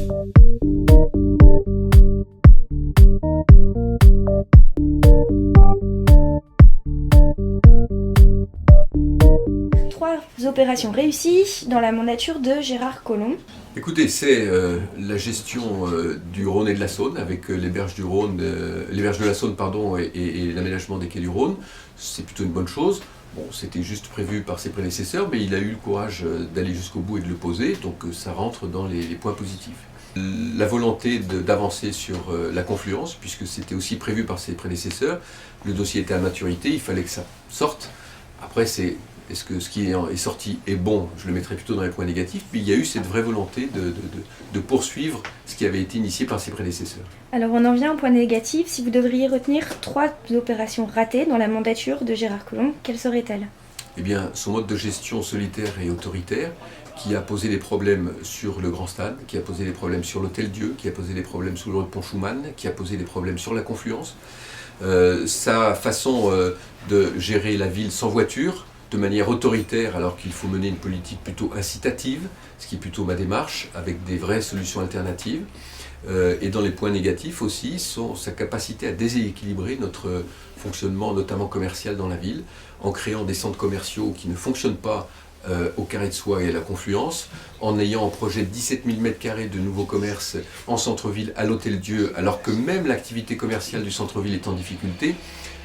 Trois opérations réussies dans la mandature de Gérard Collomb. Écoutez, c'est la gestion du Rhône et de la Saône, avec les berges du Rhône, les berges de la Saône, pardon, et l'aménagement des quais du Rhône. C'est plutôt une bonne chose. Bon, c'était juste prévu par ses prédécesseurs, mais il a eu le courage d'aller jusqu'au bout et de le poser, donc ça rentre dans les points positifs. La volonté d'avancer sur la confluence, puisque c'était aussi prévu par ses prédécesseurs, le dossier était à maturité, il fallait que ça sorte. Après, est-ce que ce qui est sorti est bon? Je le mettrais plutôt dans les points négatifs, mais il y a eu cette vraie volonté de poursuivre ce qui avait été initié par ses prédécesseurs. Alors on en vient au point négatif. Si vous devriez retenir trois opérations ratées dans la mandature de Gérard Collomb, quelles seraient-elles? Eh bien, son mode de gestion solitaire et autoritaire, qui a posé des problèmes sur le Grand Stade, qui a posé des problèmes sur l'Hôtel-Dieu, qui a posé des problèmes sous le pont Schumann, qui a posé des problèmes sur la confluence. Sa façon de gérer la ville sans voiture, de manière autoritaire, alors qu'il faut mener une politique plutôt incitative, ce qui est plutôt ma démarche, avec des vraies solutions alternatives. Et dans les points négatifs aussi, sa capacité à déséquilibrer notre fonctionnement, notamment commercial dans la ville, en créant des centres commerciaux qui ne fonctionnent pas au Carré de Soie et à la Confluence, en ayant un projet de 17 000 m² de nouveaux commerces en centre-ville à l'Hôtel-Dieu, alors que même l'activité commerciale du centre-ville est en difficulté.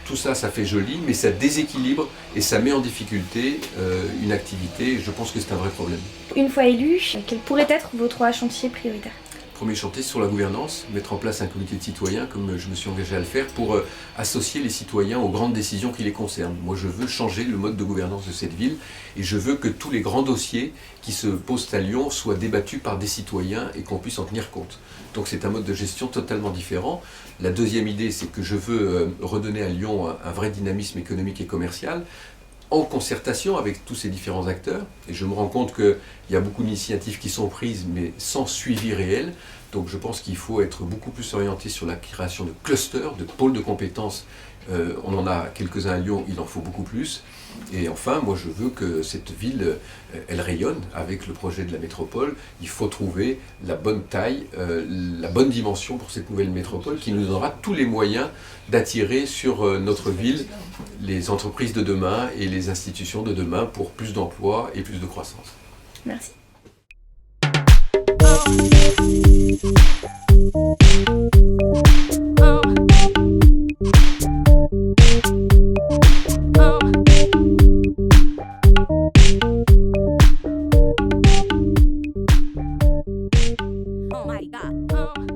Tout ça, ça fait joli, mais ça déséquilibre et ça met en difficulté une activité. Je pense que c'est un vrai problème. Une fois élu, quels pourraient être vos trois chantiers prioritaires? Premier chantier sur la gouvernance, mettre en place un comité de citoyens, comme je me suis engagé à le faire, pour associer les citoyens aux grandes décisions qui les concernent. Moi, je veux changer le mode de gouvernance de cette ville et je veux que tous les grands dossiers qui se posent à Lyon soient débattus par des citoyens et qu'on puisse en tenir compte. Donc c'est un mode de gestion totalement différent. La deuxième idée, c'est que je veux redonner à Lyon un vrai dynamisme économique et commercial, en concertation avec tous ces différents acteurs. Et je me rends compte qu'il y a beaucoup d'initiatives qui sont prises, mais sans suivi réel. Donc je pense qu'il faut être beaucoup plus orienté sur la création de clusters, de pôles de compétences. On en a quelques-uns à Lyon, il en faut beaucoup plus. Et enfin, moi je veux que cette ville, elle rayonne avec le projet de la métropole. Il faut trouver la bonne taille, la bonne dimension pour cette nouvelle métropole qui nous donnera tous les moyens d'attirer sur notre ville les entreprises de demain et les institutions de demain pour plus d'emplois et plus de croissance. Merci. Oh my God.